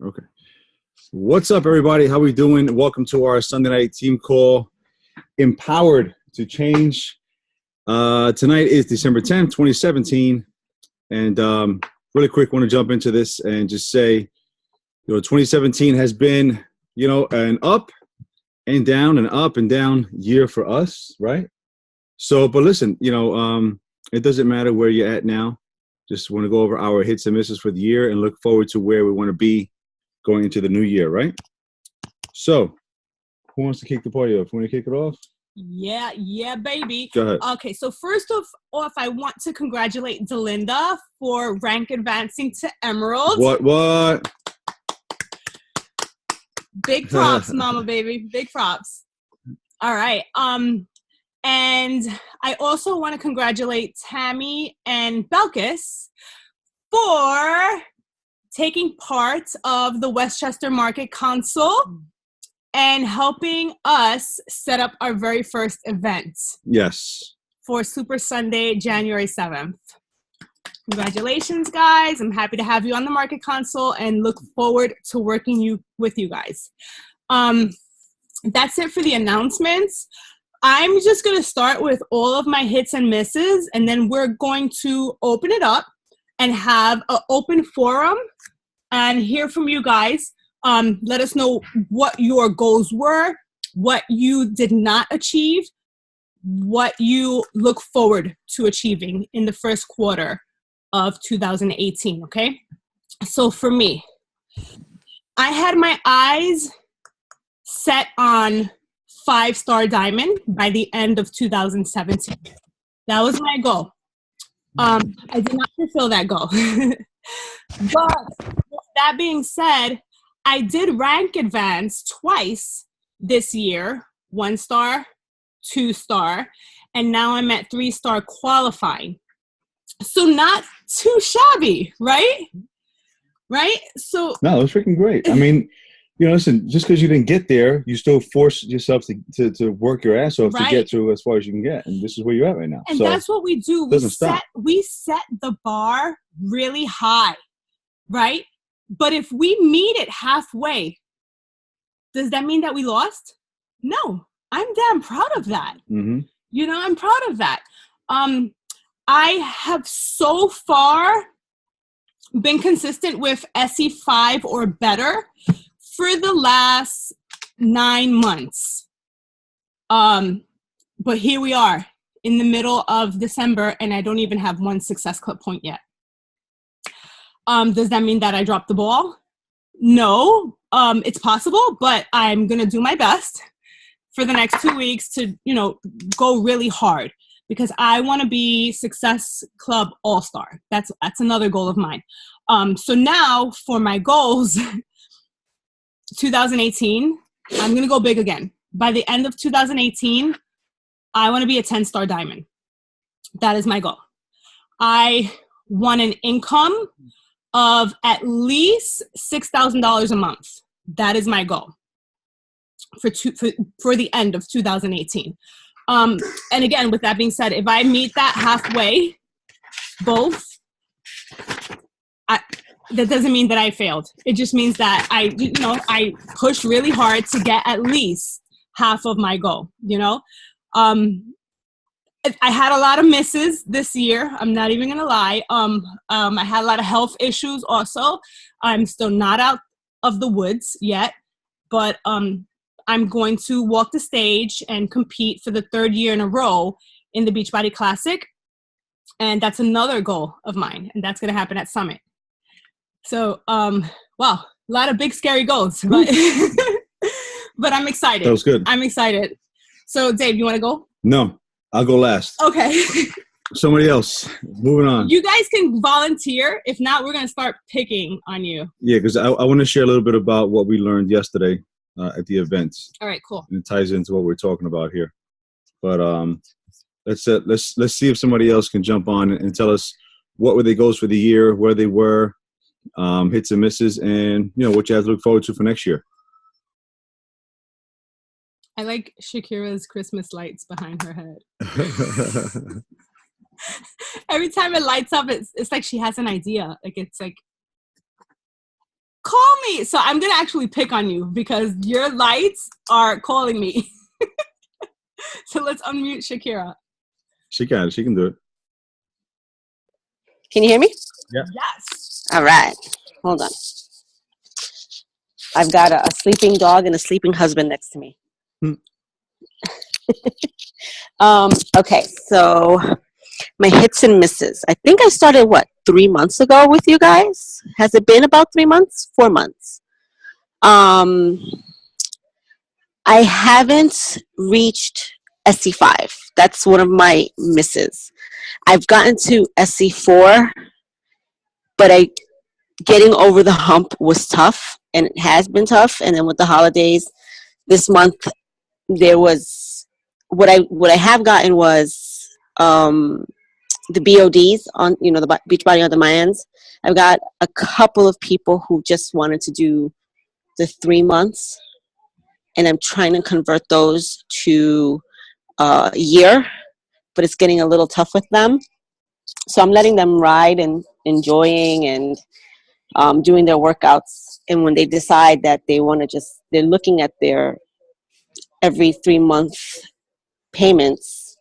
Okay. What's up, everybody? How we doing? Welcome to our Sunday night team call, Empowered to Change. Tonight is December 10th, 2017. And really quick, want to jump into this and just say, 2017 has been, an up and down year for us, right? So, but listen, it doesn't matter where you're at now. Just want to go over our hits and misses for the year and look forward to where we want to be going into the new year, right? So, who wants to kick the party off? Want to kick it off? Yeah, baby. Go ahead. Okay, so first off, I want to congratulate Delinda for rank advancing to Emerald. What? Big props, mama, baby. Big props. All right. And I also want to congratulate Tammy and Belkis for taking part of the Westchester Market Council and helping us set up our very first event. Yes. For Super Sunday, January 7th. Congratulations, guys. I'm happy to have you on the Market Council and look forward to working with you guys. That's it for the announcements. I'm just going to start with all of my hits and misses, and then we're going to open it up and have an open forum and hear from you guys. Let us know what your goals were, what you did not achieve, what you look forward to achieving in the first quarter of 2018, okay? So for me, I had my eyes set on 5-star diamond by the end of 2017. That was my goal. I did not fulfill that goal. But with that being said, I did rank advance twice this year, 1-star, 2-star, and now I'm at 3-star qualifying. So not too shabby, right? Right? So No, it was freaking great. I mean, listen, just because you didn't get there, you still force yourself to work your ass off to get to as far as you can get. And this is where you're at right now. And so that's what we do. We set the bar really high, right? But if we meet it halfway, does that mean that we lost? No, I'm damn proud of that. Mm-hmm. I'm proud of that. I have so far been consistent with SE5 or better for the last 9 months. But here we are in the middle of December, and I don't even have one Success Club point yet. Does that mean that I dropped the ball? No, it's possible, but I'm going to do my best for the next 2 weeks to, go really hard because I want to be Success Club All-Star. That's another goal of mine. So now for my goals, 2018, I'm going to go big again. By the end of 2018, I want to be a 10-star diamond. That is my goal. I want an income of at least $6,000 a month. That is my goal for the end of 2018. And again, with that being said, if I meet that halfway, both, that doesn't mean that I failed. It just means that I pushed really hard to get at least half of my goal, I had a lot of misses this year. I'm not even going to lie. I had a lot of health issues also. I'm still not out of the woods yet, but I'm going to walk the stage and compete for the 3rd year in a row in the Beachbody Classic. And that's another goal of mine. And that's going to happen at Summit. So, wow, a lot of big, scary goals. But, but I'm excited. That was good. I'm excited. So, Dave, you want to go? No, I'll go last. Okay. Somebody else. Moving on. You guys can volunteer. If not, we're going to start picking on you. Yeah, because I want to share a little bit about what we learned yesterday at the event. All right, cool. And it ties into what we're talking about here. But let's see if somebody else can jump on and tell us what were their goals for the year, where they were, hits and misses, and what you have to look forward to for next year. I like Shakira's Christmas lights behind her head. Every time it lights up, it's like she has an idea. Like it's like call me. So I'm going to actually pick on you because your lights are calling me. So let's unmute Shakira. She can. She can do it. Can you hear me? Yeah. Yes. All right. Hold on. I've got a sleeping dog and a sleeping husband next to me. Okay, so my hits and misses. I think I started, 3 months ago with you guys? Has it been about 3 months? 4 months. I haven't reached SC5. That's one of my misses. I've gotten to SC4, but getting over the hump was tough, and it has been tough. And then with the holidays this month, there was what I have gotten was the BODs on the Beachbody on Demands. I've got a couple of people who just wanted to do the 3 months, and I'm trying to convert those to a year, but it's getting a little tough with them. So I'm letting them ride and enjoying and doing their workouts. And when they decide that they want to they're looking at their every 3 month payments,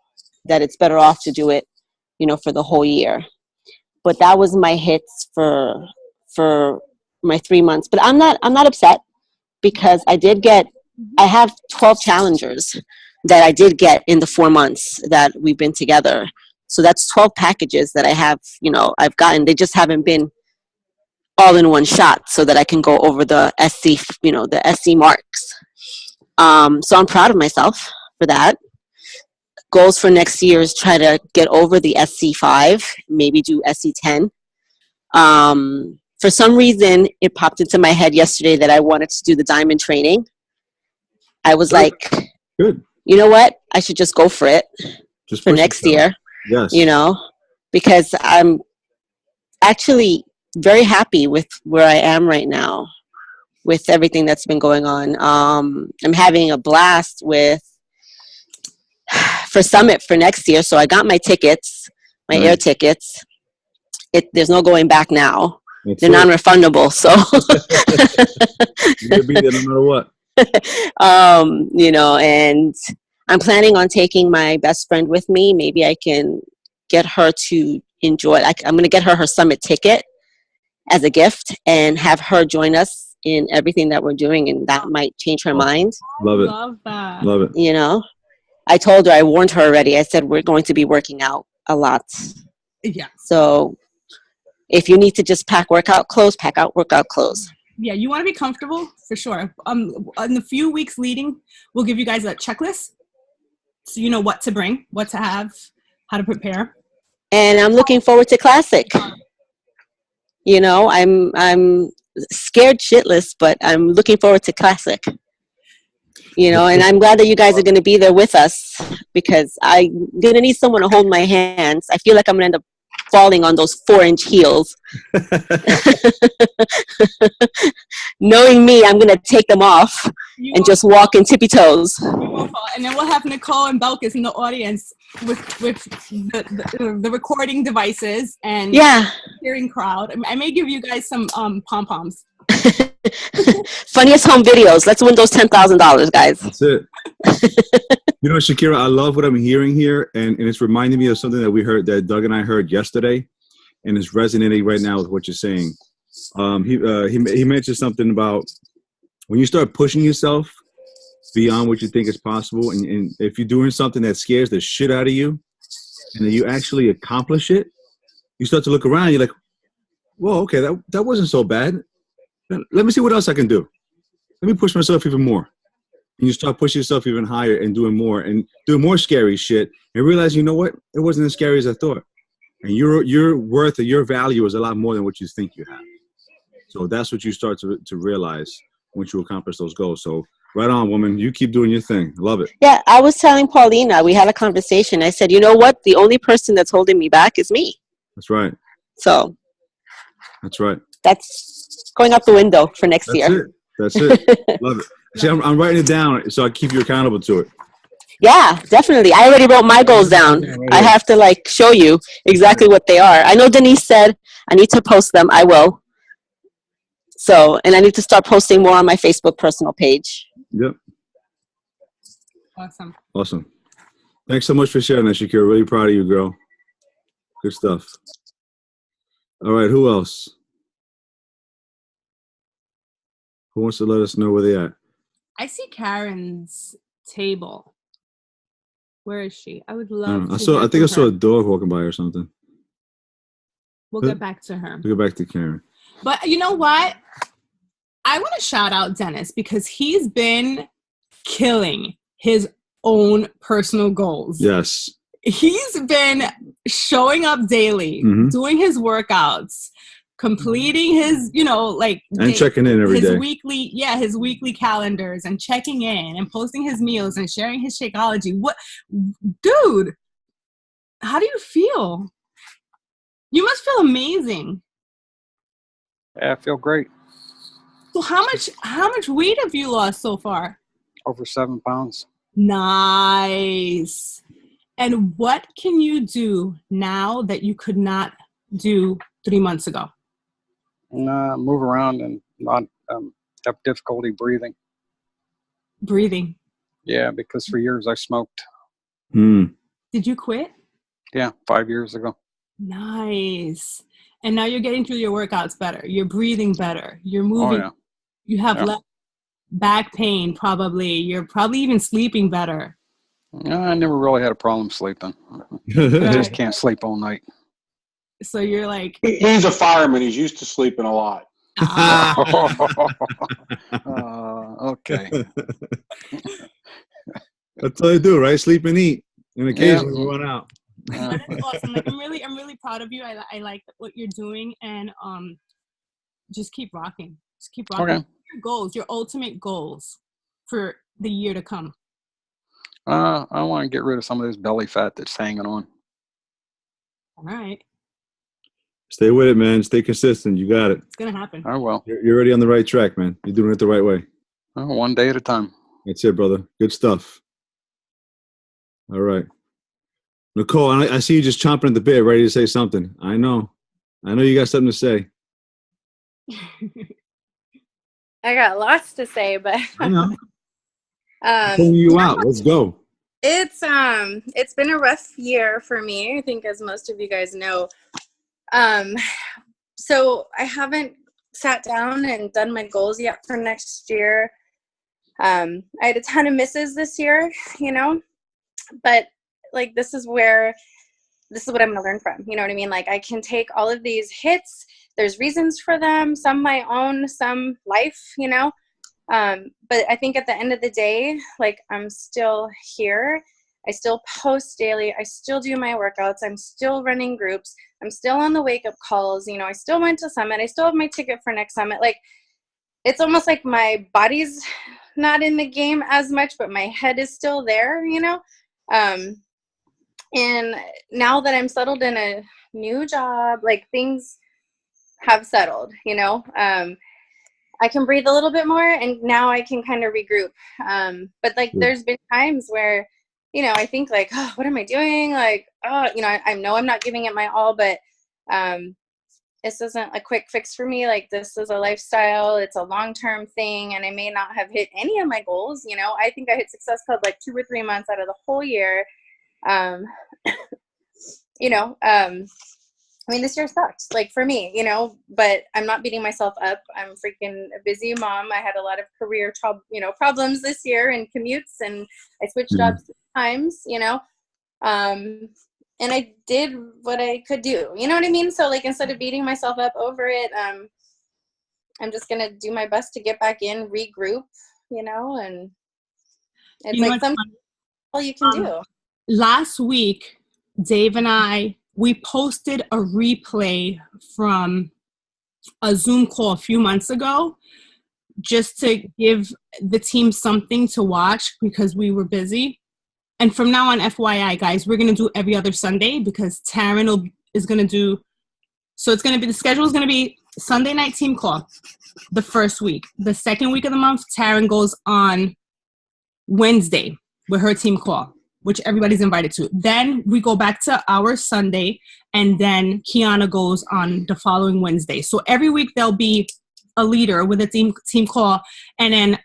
that it's better off to do it, for the whole year. But that was my hits for my 3 months. But I'm not upset because I have 12 challengers that I did get in the 4 months that we've been together. So that's 12 packages that I have, I've gotten. They just haven't been all in one shot so that I can go over the SC, the SC marks. So I'm proud of myself for that. Goals for next year is try to get over the SC5, maybe do SC10. For some reason, it popped into my head yesterday that I wanted to do the diamond training. I was like, good. You know what? I should just go for it just for next year. Yes. Because I'm actually very happy with where I am right now with everything that's been going on. I'm having a blast for Summit for next year. So I got my tickets, my air tickets. There's no going back now. They're non-refundable. So you'll be there no matter what. And I'm planning on taking my best friend with me. Maybe I can get her to enjoy. I'm going to get her Summit ticket as a gift and have her join us in everything that we're doing, and that might change her mind. Love it. Love that. Love it. I told her, I warned her already. I said, we're going to be working out a lot. Yeah. So if you need to just pack workout clothes, pack out workout clothes. Yeah, you want to be comfortable for sure. In the few weeks leading, we'll give you guys a checklist, so you know what to bring, what to have, how to prepare. And I'm looking forward to Classic. I'm scared shitless, but I'm looking forward to Classic. And I'm glad that you guys are going to be there with us because I'm going to need someone to hold my hands. I feel like I'm going to end up falling on those 4-inch heels. Knowing me, I'm going to take them off and just walk in tippy toes. And then we'll have Nicole and Belkis in the audience with the recording devices and hearing crowd. I may give you guys some pom-poms. Funniest home videos. Let's win those $10,000, guys. That's it. Shakira, I love what I'm hearing here, and it's reminding me of something that Doug and I heard yesterday, and it's resonating right now with what you're saying. He mentioned something about when you start pushing yourself beyond what you think is possible, and if you're doing something that scares the shit out of you, and then you actually accomplish it, you start to look around. You're like, "Well, okay, that wasn't so bad. Let me see what else I can do. Let me push myself even more." And you start pushing yourself even higher and doing more scary shit, and realize, you know what? It wasn't as scary as I thought. And your worth or your value is a lot more than what you think you have. So that's what you start to realize once you accomplish those goals. So right on, woman. You keep doing your thing. Love it. Yeah, I was telling Paulina, we had a conversation. I said, you know what? The only person that's holding me back is me. That's right. So. That's right. That's going out the window for next year. That's it. Love it. See, I'm writing it down so I keep you accountable to it. Yeah, definitely. I already wrote my goals down. I have to show you exactly what they are. I know Denise said I need to post them. I will. So, and I need to start posting more on my Facebook personal page. Yep. Awesome. Thanks so much for sharing that, Shakira. Really proud of you, girl. Good stuff. All right, who else? Who wants to let us know where they at? I see Karen's table. Where is she? I would I love don't know. to I think I saw a dog walking by or something. We'll get back to her. We'll get back to Karen. But you know what? I want to shout out Dennis because he's been killing his own personal goals. Yes. He's been showing up daily, doing his workouts, completing his, and checking in every day. His weekly calendars and checking in and posting his meals and sharing his Shakeology. What, dude? How do you feel? You must feel amazing. Yeah, I feel great. So how much weight have you lost so far? Over 7 pounds. Nice. And what can you do now that you could not do 3 months ago? Move around and not have difficulty breathing. Breathing. Yeah, because for years I smoked. Did you quit? Yeah, 5 years ago. Nice. And now you're getting through your workouts better. You're breathing better. You're moving. Oh, yeah. You have less back pain, probably. You're probably even sleeping better. I never really had a problem sleeping. I just can't sleep all night. So you're like... He's a fireman. He's used to sleeping a lot. Okay. That's all I do, right? Sleep and eat. And occasionally we run out. That's awesome. Like, I'm really proud of you. I like what you're doing, and just keep rocking. Just keep rocking. Okay. Your goals, your ultimate goals for the year to come. I want to get rid of some of this belly fat that's hanging on. All right. Stay with it, man. Stay consistent. You got it. It's gonna happen. I will. You're already on the right track, man. You're doing it the right way. One day at a time. That's it, brother. Good stuff. All right. Nicole, I see you just chomping at the bit, ready to say something. I know you got something to say. I got lots to say, but I know. Pulling you out. Let's go. It's been a rough year for me, I think, as most of you guys know. So I haven't sat down and done my goals yet for next year. I had a ton of misses this year, but like, this is what I'm going to learn from. You know what I mean? Like, I can take all of these hits. There's reasons for them, some my own, some life, but I think at the end of the day, like, I'm still here. I still post daily. I still do my workouts. I'm still running groups. I'm still on the wake up calls. I still went to Summit. I still have my ticket for next Summit. Like, it's almost like my body's not in the game as much, but my head is still there, and now that I'm settled in a new job, like, things have settled, I can breathe a little bit more, and now I can kind of regroup. But like, there's been times where, I think like, oh, what am I doing? Like, oh, I know I'm not giving it my all, but this isn't a quick fix for me. Like, this is a lifestyle. It's a long-term thing, and I may not have hit any of my goals. I think I hit Success Club like 2 or 3 months out of the whole year. This year sucked, like, for me, but I'm not beating myself up. I'm freaking a busy mom. I had a lot of career problems this year, and commutes, and I switched jobs 6 times, and I did what I could do, you know what I mean? So, like, instead of beating myself up over it, I'm just going to do my best to get back in, regroup, and it's like something all you can do. Last week, Dave and we posted a replay from a Zoom call a few months ago, just to give the team something to watch because we were busy. And from now on, FYI, guys, we're going to do every other Sunday because Taryn is going to do, so it's going to be, the schedule is going to be Sunday night team call the first week. The second week of the month, Taryn goes on Wednesday with her team call, which everybody's invited to. Then we go back to our Sunday, and then Kiana goes on the following Wednesday. So every week there'll be a leader with a team call, and then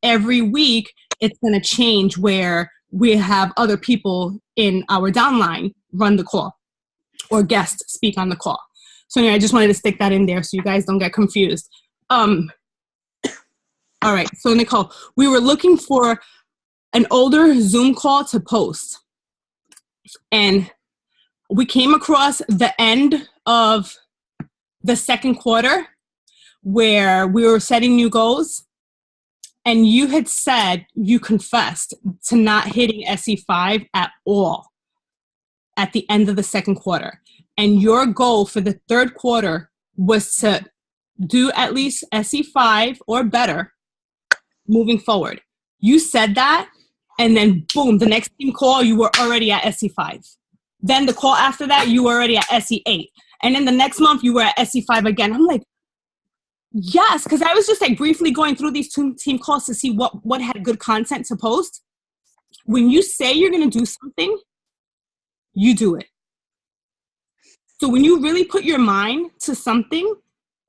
every week it's going to change where we have other people in our downline run the call or guests speak on the call. So anyway, I just wanted to stick that in there so you guys don't get confused. All right, so Nicole, we were looking for an older Zoom call to post, and we came across the end of the second quarter where we were setting new goals, and you had said, you confessed to not hitting SE5 at all at the end of the second quarter. And your goal for the third quarter was to do at least SE5 or better moving forward. You said that, and then boom, the next team call, you were already at SE5. Then the call after that, you were already at SE8. And then the next month, you were at SE5 again. I'm like, yes, because I was just like briefly going through these two team calls to see what had good content to post. When you say you're going to do something, you do it. So when you really put your mind to something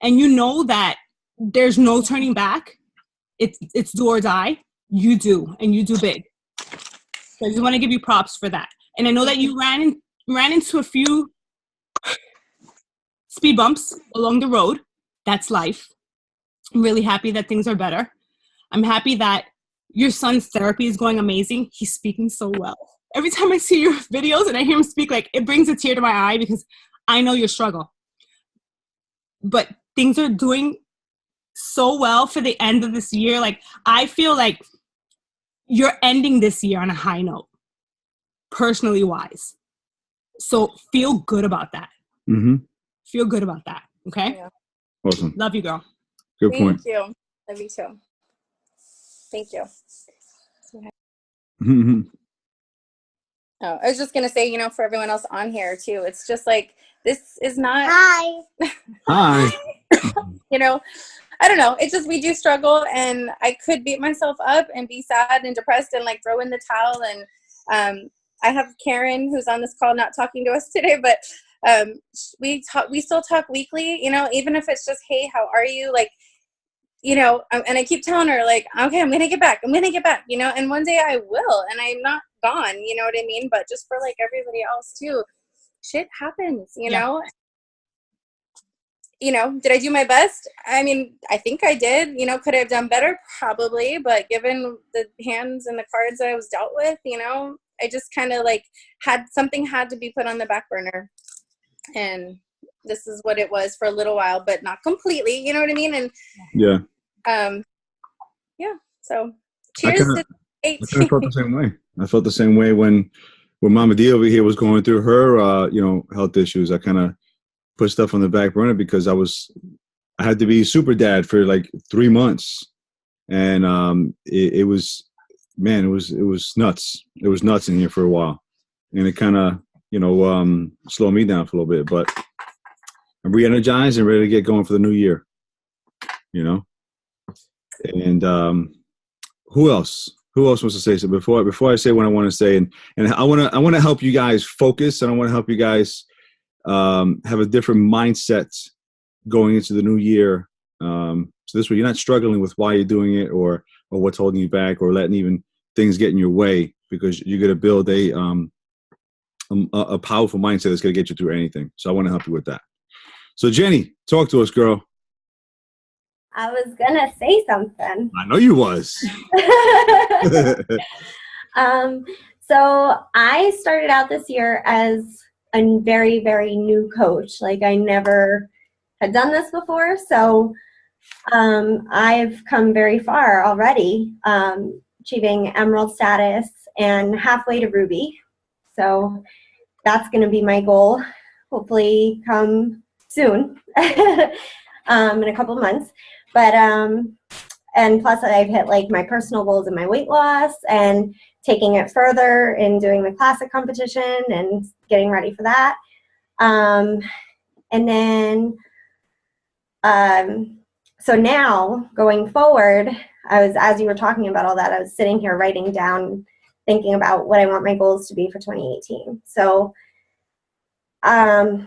and you know that there's no turning back, it's do or die, you do, and you do big. So I just want to give you props for that. And I know that you ran into a few speed bumps along the road. That's life. I'm really happy that things are better. I'm happy that your son's therapy is going amazing. He's speaking so well. Every time I see your videos and I hear him speak, like, it brings a tear to my eye because I know your struggle. But things are doing so well for the end of this year. Like, I feel like you're ending this year on a high note, personally wise. So feel good about that. Mm-hmm. Feel good about that. Okay? Yeah. Awesome. Love you, girl. Good point. Thank you. Love you too. Thank you. Mm-hmm. Oh, I was just going to say, for everyone else on here too, it's just like, this is not, Hi. Hi. I don't know. It's just, we do struggle, and I could beat myself up and be sad and depressed and like throw in the towel. And I have Karen, who's on this call, not talking to us today, but we still talk weekly, even if it's just, hey, how are you? Like, and I keep telling her, like, okay, I'm going to get back, and one day I will, and I'm not gone, you know what I mean? But just for like everybody else too, shit happens, you know? Did I do my best? I mean, I think I did. Could I have done better? Probably. But given the hands and the cards that I was dealt with, I just kind of like had to be put on the back burner. And this is what it was for a little while, but not completely. You know what I mean? And so cheers to 8. I felt the same way. I felt the same way when Mama D over here was going through her, health issues. I kind of put stuff on the back burner because I had to be super dad for like 3 months, and it was nuts. It was nuts in here for a while, and it kind of slowed me down for a little bit. But I'm re-energized and ready to get going for the new year. And who else? Who else wants to say something before I say what I want to say? And I want to help you guys focus, and I want to help you guys have a different mindset going into the new year. So this way you're not struggling with why you're doing it or what's holding you back or letting even things get in your way, because you're going to build a powerful mindset that's going to get you through anything. So I want to help you with that. So Jenny, talk to us, girl. I was gonna say something. I know you was. So I started out this year as a very, very new coach. Like, I never had done this before. So I've come very far already, achieving Emerald status and halfway to Ruby. So that's going to be my goal, hopefully come soon, in a couple of months. But and plus I've hit like my personal goals in my weight loss and taking it further in doing the classic competition and getting ready for that. And then so now going forward, as you were talking about all that, I was sitting here writing down, thinking about what I want my goals to be for 2018. So as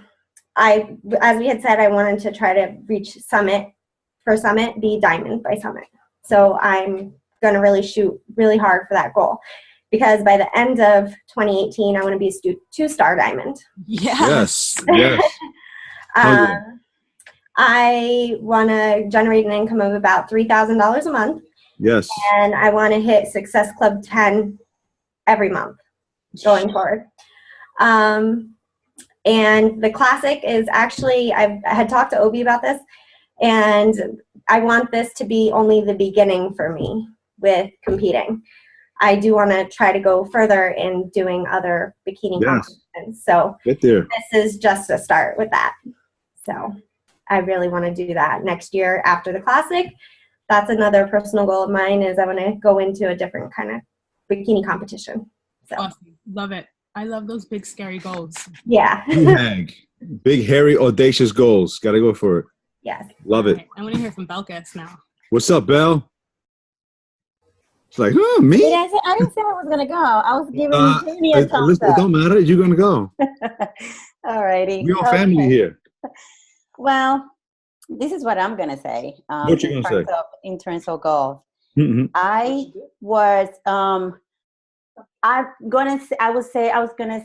we had said, I wanted to try to reach Summit for Summit be Diamond by Summit. So I'm going to really shoot really hard for that goal, because by the end of 2018, I want to be a 2-star Diamond. Yes. Yes. I want to generate an income of about $3,000 a month. Yes. And I want to hit Success Club 10 every month going forward. And the classic is actually, I had talked to Obi about this, and I want this to be only the beginning for me with competing. I do want to try to go further in doing other bikini competitions. So get there. This is just a start with that. So I really want to do that next year after the classic. That's another personal goal of mine, is I want to go into a different kind of bikini competition. So. Awesome. Love it. I love those big, scary goals. Yeah. Big, hairy, audacious goals. Got to go for it. Yes. Love it. Right. I want to hear from Belkis now. What's up, Belle? It's like, me? I didn't say I was going to go. I was giving Jamie a thumbs up. It don't matter. You're going to go. All righty. We're all family here. Well, this is what I'm going to say. What you going to say? In terms of goals. Mm-hmm. I was gonna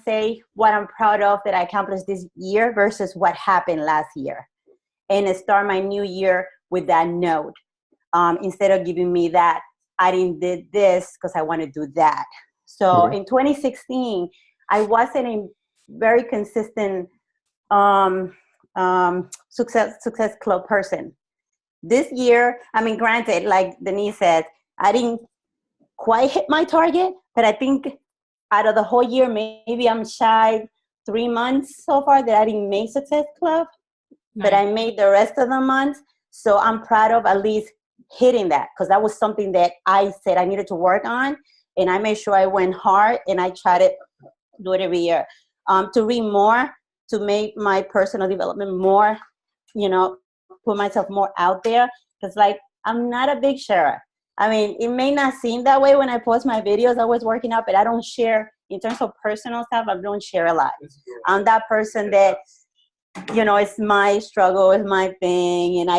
say what I'm proud of that I accomplished this year versus what happened last year, and start my new year with that note. Instead of giving me that I didn't did this because I want to do that. So in 2016, I wasn't a very consistent success club person. This year, I mean, granted, like Denise said, I didn't quite hit my target, but I think out of the whole year, maybe I'm shy 3 months so far that I didn't make Success Club, but I made the rest of the months. So I'm proud of at least hitting that, because that was something that I said I needed to work on, and I made sure I went hard, and I try to do it every year. To read more, to make my personal development more, put myself more out there, because like I'm not a big sharer. I mean, it may not seem that way when I post my videos always working out, but I don't share in terms of personal stuff. I don't share a lot. I'm that person that, it's my struggle, it's my thing, and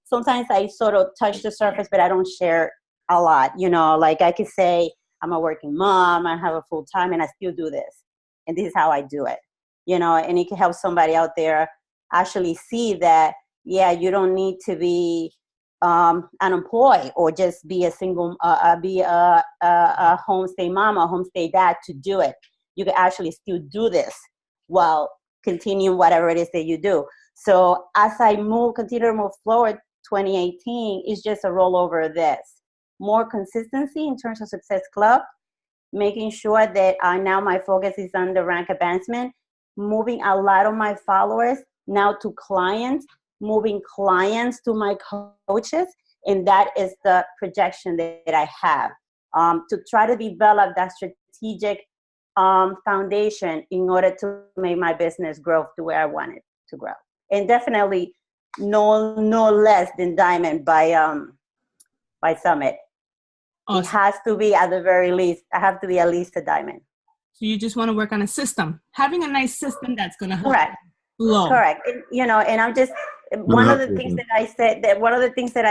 sometimes I sort of touch the surface, but I don't share a lot. Like I could say I'm a working mom, I have a full time, and I still do this, and this is how I do it. And it can help somebody out there actually see that, yeah, you don't need to be unemployed or just be a single, be a homestay mom or homestay dad to do it. You can actually still do this while continuing whatever it is that you do. So as I continue to move forward, 2018 is just a rollover of this. More consistency in terms of Success Club, making sure that now my focus is on the rank advancement, moving a lot of my followers now to clients, moving clients to my coaches, and that is the projection that I have, to try to develop that strategic foundation in order to make my business grow to where I want it to grow. And definitely no less than Diamond by Summit. Awesome. It has to be at the very least, I have to be at least a Diamond. So you just want to work on a system, having a nice system that's going to help. Correct. Correct. And, and I'm just, one of the things that I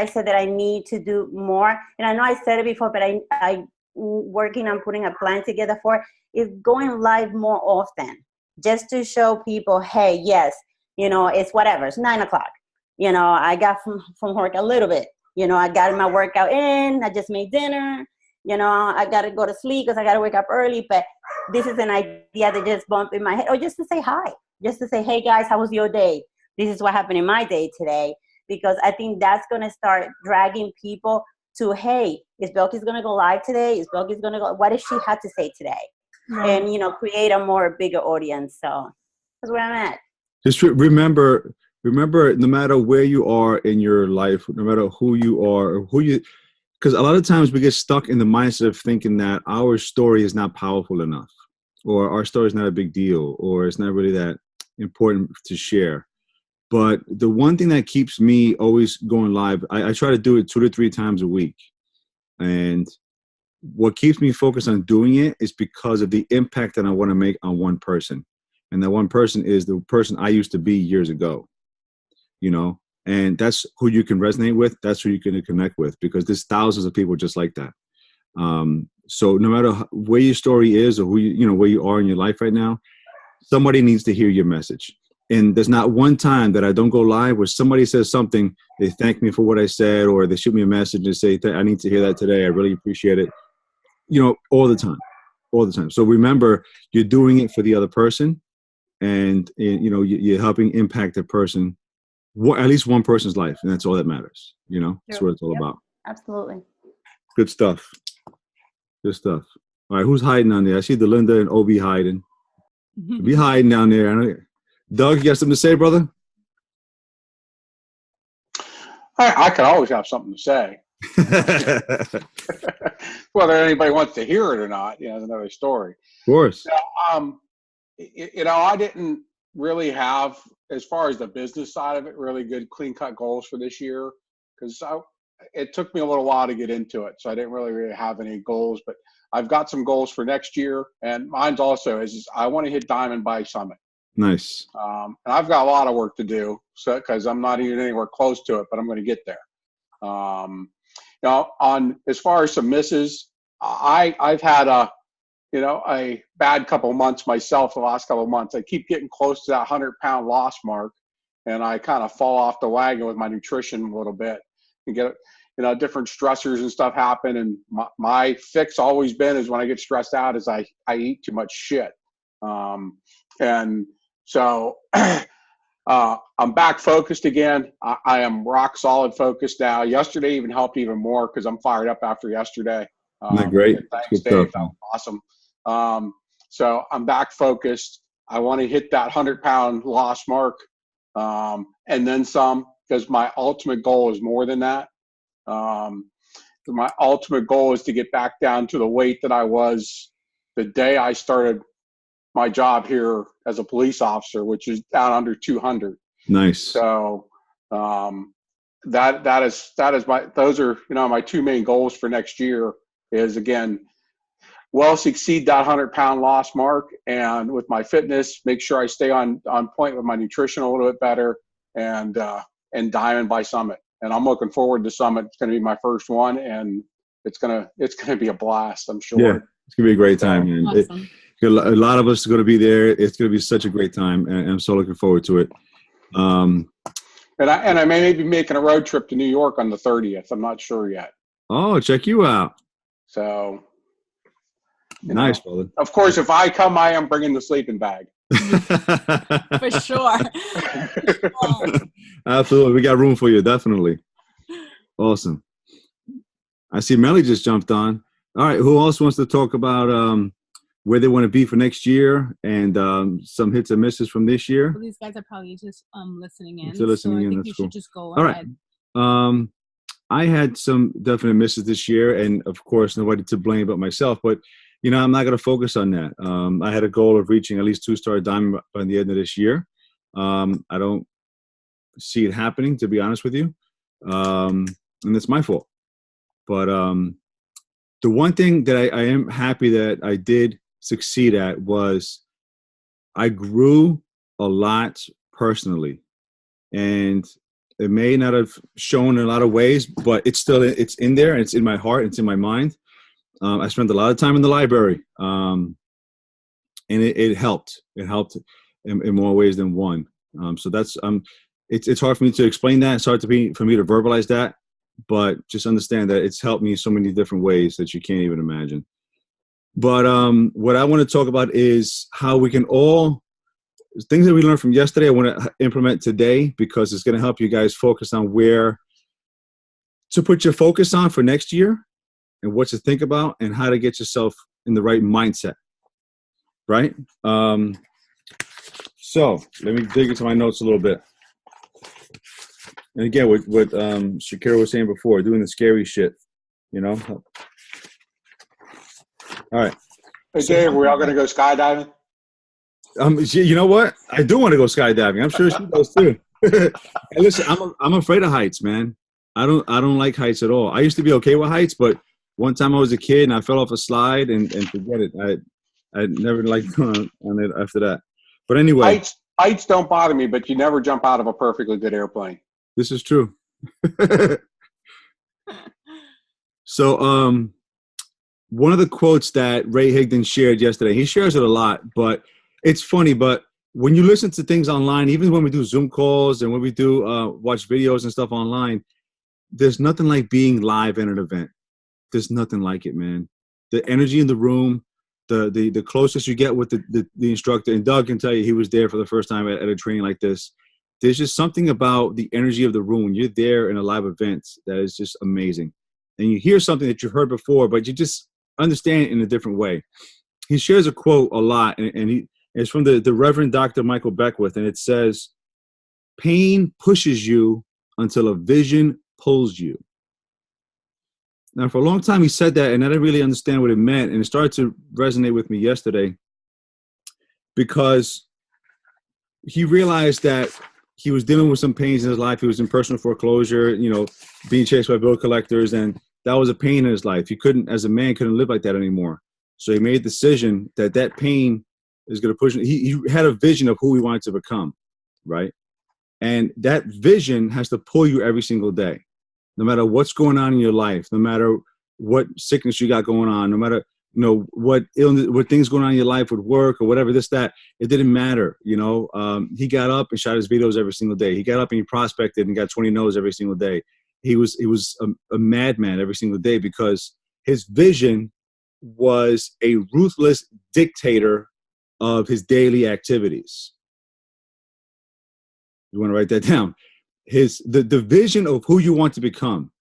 said that I need to do more, and I know I said it before, but I working on putting a plan together for, is going live more often, just to show people, hey, yes, it's whatever, it's 9 o'clock. I got from work a little bit, I got my workout in, I just made dinner, I got to go to sleep because I got to wake up early, but this is an idea that just bumped in my head, or just to say hi, just to say, hey guys, how was your day? This is what happened in my day today, because I think that's going to start dragging people to, hey, is Belkis going to go live today? Is Belkis going to go? What does she have to say today? Right. And, create a bigger audience. So that's where I'm at. Just remember, no matter where you are in your life, no matter who you are, because a lot of times we get stuck in the mindset of thinking that our story is not powerful enough, or our story is not a big deal, or it's not really that important to share. But the one thing that keeps me always going live, I try to do it 2 to 3 times a week. And what keeps me focused on doing it is because of the impact that I want to make on one person. And that one person is the person I used to be years ago. And that's who you can resonate with. That's who you can connect with, because there's thousands of people just like that. So no matter where your story is or where you are in your life right now, somebody needs to hear your message. And there's not one time that I don't go live where somebody says something, they thank me for what I said, or they shoot me a message and say, I need to hear that today. I really appreciate it. All the time. So remember, you're doing it for the other person, and you're helping impact a person, at least one person's life. And that's all that matters. That's what it's all about. Absolutely. Good stuff. Good stuff. All right. Who's hiding on there? I see Delinda and Obi hiding. Be hiding down there. Doug, you got something to say, brother? I could always have something to say. Whether anybody wants to hear it or not, is another story. Of course. I didn't really have, as far as the business side of it, really good clean-cut goals for this year, because it took me a little while to get into it, so I didn't really have any goals. But I've got some goals for next year, and mine's also is I want to hit Diamond by Summit. Nice. And I've got a lot of work to do, because I'm not even anywhere close to it, but I'm going to get there. On as far as some misses, I've had a bad couple of months myself. The last couple of months, I keep getting close to that 100-pound loss mark, and I kind of fall off the wagon with my nutrition a little bit, and get different stressors and stuff happen. And my fix always been is when I get stressed out is I eat too much shit. And so I'm back focused again. I am rock solid focused now. Yesterday even helped even more because I'm fired up after yesterday. Great. Thanks, Dave. That was awesome. So I'm back focused. I want to hit that 100-pound loss mark, and then some, because my ultimate goal is more than that. My ultimate goal is to get back down to the weight that I was the day I started my job here as a police officer, which is down under 200. Nice. So those are my two main goals for next year is, again, succeed that 100-pound loss mark, and with my fitness, make sure I stay on point with my nutrition a little bit better, and Diamond by Summit. And I'm looking forward to Summit. It's going to be my first one, and it's going to be a blast, I'm sure. Yeah, it's going to be a great time, man. Awesome. A lot of us are going to be there. It's going to be such a great time, and I'm so looking forward to it. And I may be making a road trip to New York on the 30th. I'm not sure yet. Oh, check you out. So nice, brother. Of course, if I come, I am bringing the sleeping bag. For sure. Absolutely. We got room for you. Definitely. Awesome. I see Melly just jumped on. All right. Who else wants to talk about where they want to be for next year and some hits and misses from this year? Well, these guys are probably just listening in. Still listening in. I think That's you cool. should just go All ahead. Right. I had some definite misses this year, and of course, nobody to blame but myself. But I'm not going to focus on that. I had a goal of reaching at least 2-star Diamond by the end of this year. I don't see it happening, to be honest with you, and it's my fault. But the one thing that I am happy that I did succeed at was I grew a lot personally, and it may not have shown in a lot of ways, but it's in there, and it's in my heart, it's in my mind. I spent a lot of time in the library, and it helped. It helped in more ways than one. So that's it's hard for me to explain that. It's hard for me to verbalize that, but just understand that it's helped me so many different ways that you can't even imagine. But what I want to talk about is how we can all things that we learned from yesterday. I want to implement today because it's going to help you guys focus on where to put your focus on for next year, and what to think about, and how to get yourself in the right mindset, right? So let me dig into my notes a little bit. And again, what Shakira was saying before, doing the scary shit, All right. Hey, Dave, we're all going to go skydiving? You know what? I do want to go skydiving. I'm sure she does too. Hey, listen, I'm afraid of heights, man. I don't like heights at all. I used to be okay with heights, but one time I was a kid and I fell off a slide and forget it. I never liked on it after that. But anyway. Heights don't bother me, but you never jump out of a perfectly good airplane. This is true. So, one of the quotes that Ray Higdon shared yesterday, he shares it a lot, but it's funny. But when you listen to things online, even when we do Zoom calls and when we do watch videos and stuff online, there's nothing like being live at an event. There's nothing like it, man. The energy in the room, the closest you get with the instructor, and Doug can tell you he was there for the first time at a training like this. There's just something about the energy of the room when you're there in a live event that is just amazing. And you hear something that you've heard before, but you just understand it in a different way. He shares a quote a lot, and it's from the Reverend Dr. Michael Beckwith, and it says, "Pain pushes you until a vision pulls you." Now, for a long time, he said that, and I didn't really understand what it meant, and it started to resonate with me yesterday because he realized that he was dealing with some pains in his life. He was in personal foreclosure, being chased by bill collectors, and that was a pain in his life. He couldn't, as a man, couldn't live like that anymore. So he made a decision that pain is going to push him. He had a vision of who he wanted to become, right? And that vision has to pull you every single day, no matter what's going on in your life, no matter what sickness you got going on, no matter what illness, what things going on in your life with work or whatever, this, that, it didn't matter. He got up and shot his videos every single day. He got up and he prospected and got 20 no's every single day. He was a madman every single day because his vision was a ruthless dictator of his daily activities. You want to write that down? The vision of who you want to become.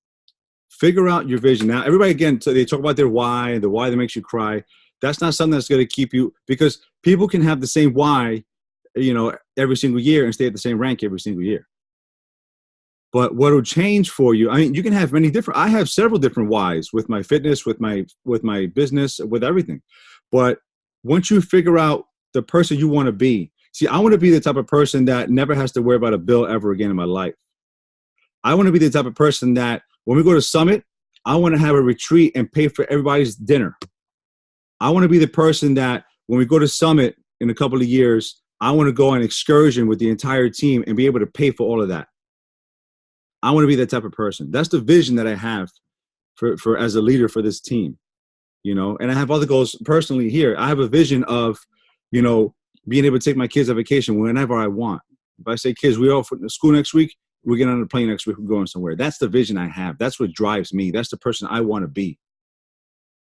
Figure out your vision. Now, everybody, again, so they talk about their why, the why that makes you cry. That's not something that's going to keep you, because people can have the same why, every single year and stay at the same rank every single year. But what will change for you, you can have I have several different whys with my fitness, with my business, with everything. But once you figure out the person you want to be, see, I want to be the type of person that never has to worry about a bill ever again in my life. I want to be the type of person that when we go to Summit, I want to have a retreat and pay for everybody's dinner. I want to be the person that when we go to Summit in a couple of years, I want to go on an excursion with the entire team and be able to pay for all of that. I want to be that type of person. That's the vision that I have for as a leader for this team, and I have other goals personally here. I have a vision of, being able to take my kids on vacation whenever I want. If I say, kids, we're off for school next week, we're getting on a plane next week, we're going somewhere. That's the vision I have. That's what drives me. That's the person I want to be.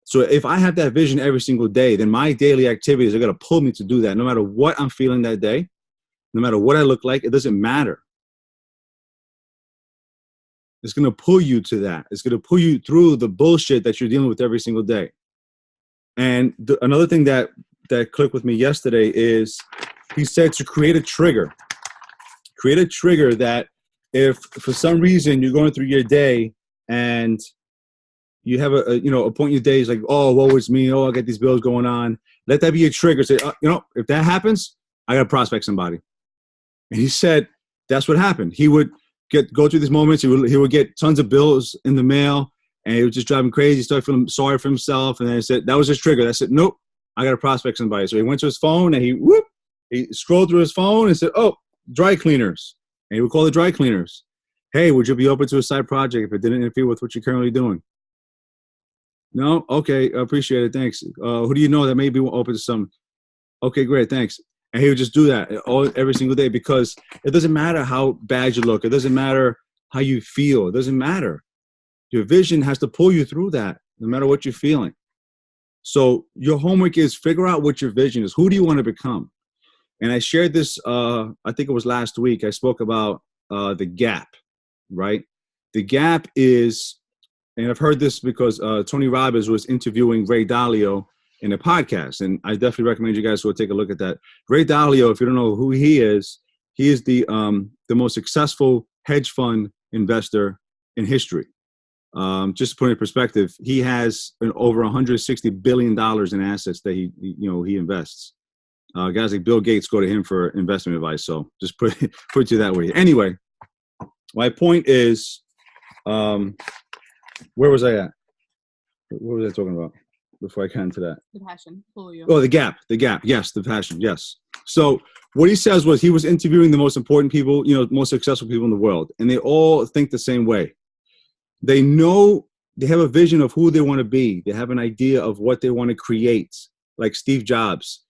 So if I have that vision every single day, then my daily activities are going to pull me to do that. No matter what I'm feeling that day, no matter what I look like, it doesn't matter. It's going to pull you to that. It's going to pull you through the bullshit that you're dealing with every single day. And another thing that clicked with me yesterday is he said to create a trigger. Create a trigger that if for some reason you're going through your day and you have a point in your day is like, oh, woe is me. Oh, I got these bills going on. Let that be a trigger. Say, if that happens, I got to prospect somebody. And he said that's what happened. He would go through these moments. He would get tons of bills in the mail, and he would just drive him crazy. He started feeling sorry for himself, and then he said that was his trigger. I said, nope, I got to prospect somebody. So he went to his phone, and he scrolled through his phone and said, oh, dry cleaners. And he would call the dry cleaners. Hey, would you be open to a side project if it didn't interfere with what you're currently doing? No? Okay, I appreciate it. Thanks. Who do you know that may be open to some? Okay, great. Thanks. And he would just do that every single day, because it doesn't matter how bad you look. It doesn't matter how you feel. It doesn't matter. Your vision has to pull you through that, no matter what you're feeling. So your homework is figure out what your vision is. Who do you want to become? And I shared this, I think it was last week. I spoke about the gap, right? The gap is, and I've heard this because Tony Robbins was interviewing Ray Dalio in a podcast, and I definitely recommend you guys go take a look at that. Ray Dalio, if you don't know who he is the most successful hedge fund investor in history. Just to put it in perspective, he has over $160 billion in assets that he invests. Guys like Bill Gates go to him for investment advice. So just put it to that way. Anyway, my point is, where was I at? What was I talking about? before I get into that? The passion. Pull you. Oh, the gap. Yes, the passion. Yes. So what he says was he was interviewing the most important people, most successful people in the world, and they all think the same way. They know they have a vision of who they want to be. They have an idea of what they want to create. Like Steve Jobs.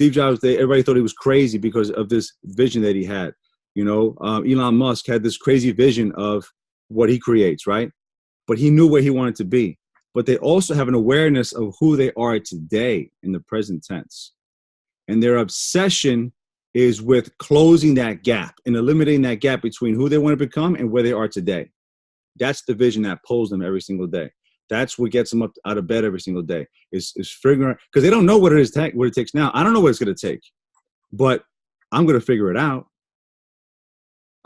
Everybody thought he was crazy because of this vision that he had. Elon Musk had this crazy vision of what he creates, right? But he knew where he wanted to be. But they also have an awareness of who they are today in the present tense. And their obsession is with closing that gap and eliminating that gap between who they want to become and where they are today. That's the vision that pulls them every single day. That's what gets them up out of bed every single day is figuring out, because they don't know what it takes now. I don't know what it's going to take, but I'm going to figure it out.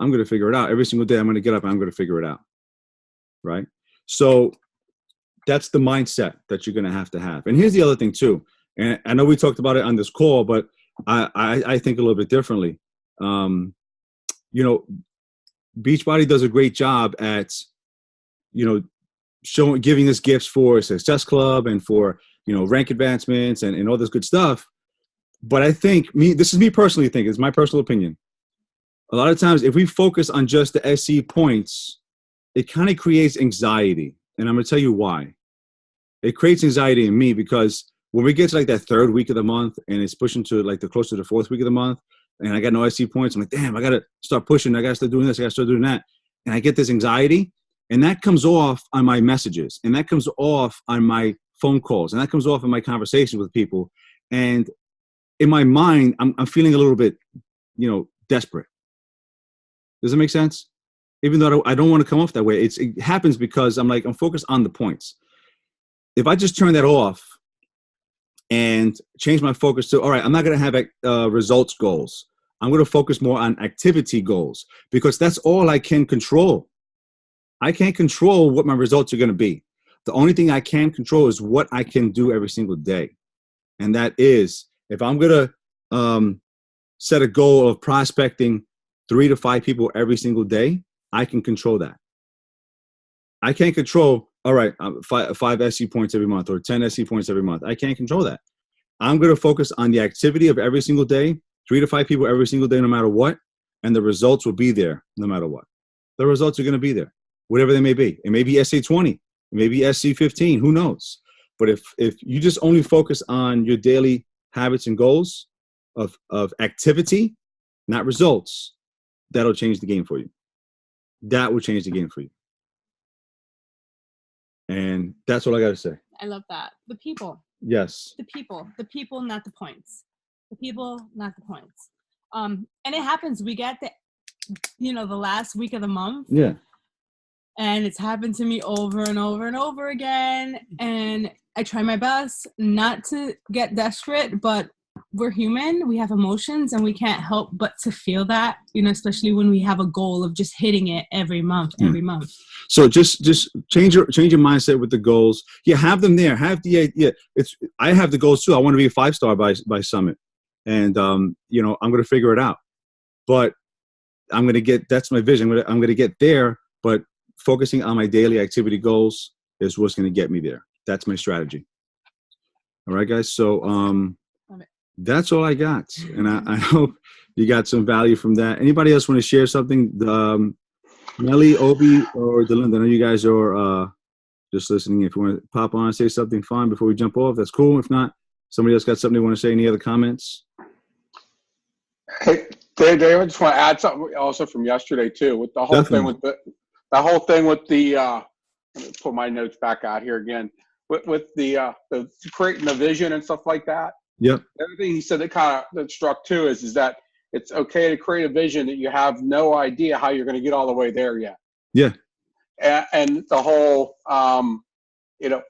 I'm going to figure it out every single day. I'm going to get up and I'm going to figure it out. Right. So that's the mindset that you're going to have. And here's the other thing too. And I know we talked about it on this call, but I think a little bit differently. Beachbody does a great job at, giving us gifts for Success Club and for, rank advancements and all this good stuff. But I think this is me personally thinking, it's my personal opinion. A lot of times if we focus on just the SC points, it kind of creates anxiety. And I'm going to tell you why. It creates anxiety in me because when we get to like that third week of the month and it's pushing to like the closer to the fourth week of the month and I got no SC points, I'm like, damn, I got to start pushing. I got to start doing this. I got to start doing that. And I get this anxiety and that comes off on my messages and that comes off on my phone calls and that comes off in my conversations with people. And in my mind, I'm feeling a little bit, desperate. Does that make sense? Even though I don't want to come off that way, it happens because I'm focused on the points. If I just turn that off and change my focus to, all right, I'm not going to have results goals. I'm going to focus more on activity goals because that's all I can control. I can't control what my results are going to be. The only thing I can control is what I can do every single day. And that is, if I'm going to set a goal of prospecting 3 to 5 people every single day, I can control that. I can't control, all right, 5 SC points every month or 10 SC points every month. I can't control that. I'm going to focus on the activity of every single day, 3 to 5 people every single day, no matter what. And the results will be there no matter what. The results are going to be there, whatever they may be. It may be SA 20, it may be SC 15, who knows? But if you just only focus on your daily habits and goals of activity, not results, that'll change the game for you. That will change the game for you. And that's what I got to say. I love that. The people. Yes. The people, not the points. The people, not the points. And it happens. We get the last week of the month. Yeah. And it's happened to me over and over and over again. And I try my best not to get desperate, but we're human. We have emotions and we can't help but to feel that, especially when we have a goal of just hitting it every month. So just change your mindset with the goals. Yeah, have them there. Have the I have the goals too. I want to be a 5-star by Summit, and I'm going to figure it out. But I'm going to get, that's my vision. I'm going to get there. But focusing on my daily activity goals is what's going to get me there. That's my strategy. All right, guys. So that's all I got, and I hope you got some value from that. Anybody else want to share something? Melly, Obi, or Delinda? I know you guys are just listening. If you want to pop on and say something, fine, before we jump off, that's cool. If not, somebody else got something they want to say. Any other comments? Hey, Dave, I just want to add something also from yesterday too, with the whole thing with the let me pull my notes back out here again with the creating the vision and stuff like that. Yep. The other thing he said that struck too is that it's okay to create a vision that you have no idea how you're going to get all the way there yet. Yeah. And the whole,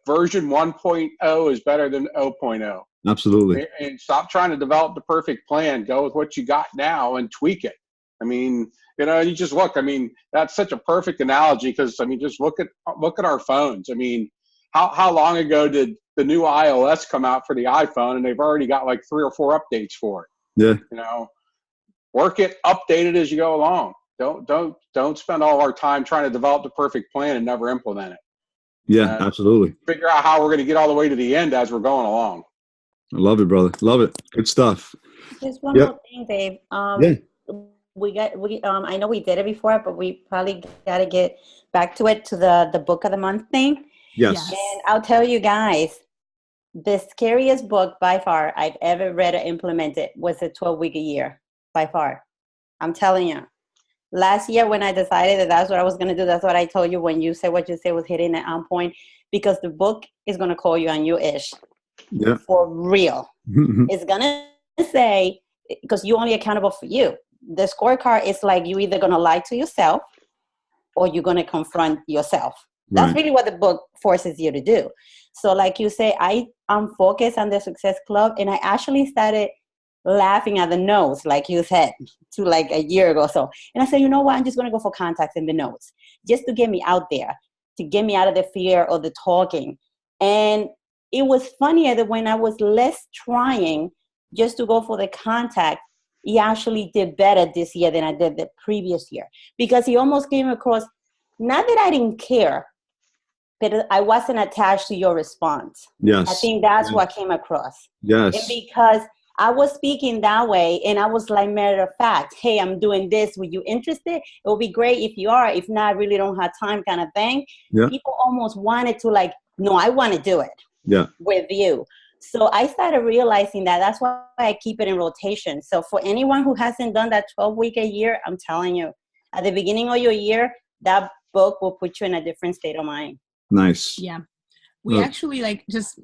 version 1.0 is better than 0.0. Absolutely. And stop trying to develop the perfect plan. Go with what you got now and tweak it. I mean, you just look. I mean, that's such a perfect analogy because just look at our phones. I mean, how long ago did the new iOS come out for the iPhone, and they've already got like 3 or 4 updates for it. Yeah. Work it, update it as you go along. Don't spend all our time trying to develop the perfect plan and never implement it. Yeah, And absolutely. figure out how we're going to get all the way to the end as we're going along. I love it, brother. Love it. Good stuff. Just one Yep. more thing, Dave. Yeah. I know we did it before, but we probably got to get back to it, to the book of the month thing. Yes. Yes. And I'll tell you guys, the scariest book by far I've ever read or implemented was a 12-week a year, by far. I'm telling you. Last year when I decided that that's what I was going to do, that's what I told you when you said what you said was hitting it on point, because the book is going to call you on your ish. Yeah. For real. It's going to say, because you're only accountable for you. The scorecard is like you either going to lie to yourself or you're going to confront yourself. That's really what the book forces you to do. So like you say, I'm focused on the Success Club, and I actually started laughing at the notes, like you said, to like a year ago or so. And I said, you know what? I'm just going to go for contacts in the notes just to get me out there, to get me out of the fear of the talking. And it was funnier that when I was less trying just to go for the contact, he actually did better this year than I did the previous year, because he almost came across, not that I didn't care, but I wasn't attached to your response. Yes. I think that's what came across. Yes. And because I was speaking that way, and I was like, matter of fact, hey, I'm doing this. Were you interested? It would be great if you are. If not, I really don't have time, kind of thing. Yeah. People almost wanted to like, no, I want to do it. Yeah. With you. So I started realizing that. That's why I keep it in rotation. So for anyone who hasn't done that 12-week a year, I'm telling you, at the beginning of your year, that book will put you in a different state of mind. Nice. Yeah. We actually like just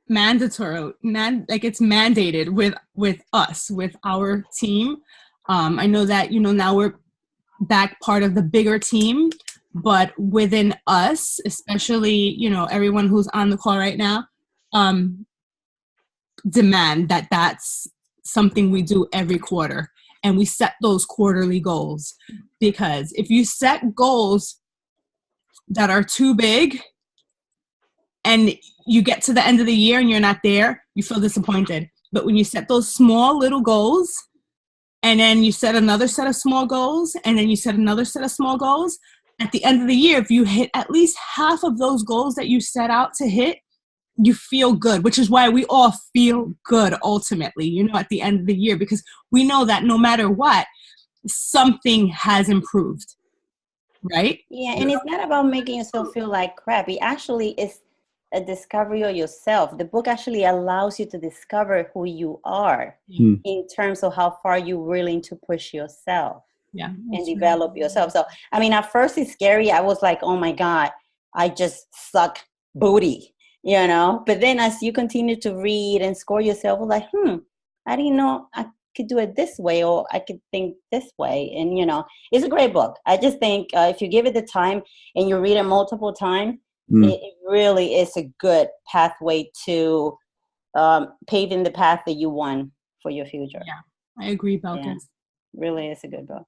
mandatory, like it's mandated with us, with our team. I know that, now we're back part of the bigger team, but within us, especially, everyone who's on the call right now, demand that that's something we do every quarter. And we set those quarterly goals, because if you set goals that are too big and you get to the end of the year and you're not there, you feel disappointed. But when you set those small little goals, and then you set another set of small goals, and then you set another set of small goals, at the end of the year, if you hit at least half of those goals that you set out to hit, you feel good, which is why we all feel good ultimately, at the end of the year, because we know that no matter what, something has improved, right? Yeah, and it's not about making yourself feel like crap. It actually is a discovery of yourself. The book actually allows you to discover who you are in terms of how far you're willing to push yourself and develop yourself. So, at first it's scary. I was like, oh my God, I just suck booty, But then as you continue to read and score yourself, I was like, I didn't know I could do it this way, or I could think this way. And, it's a great book. I just think if you give it the time and you read it multiple times, it really is a good pathway to paving the path that you want for your future. Yeah, I agree, Belkis. Yeah, really is a good book.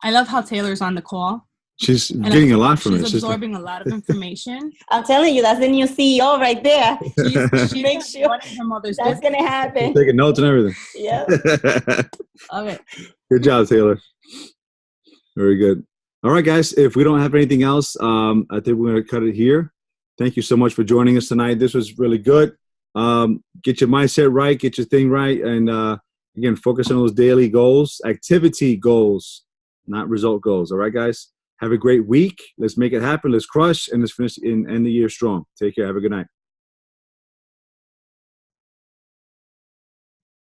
I love how Taylor's on the call. She's getting a lot from it. She's absorbing a lot of information. I'm telling you, that's the new CEO right there. She makes sure her mother's that's going to happen. Taking notes and everything. Yeah. Love it. Good job, Taylor. Very good. All right, guys. If we don't have anything else, I think we're going to cut it here. Thank you so much for joining us tonight. This was really good. Get your mindset right, get your thing right, and again, focus on those daily goals, activity goals, not result goals. All right, guys? Have a great week. Let's make it happen. Let's crush, and let's finish and end the year strong. Take care. Have a good night.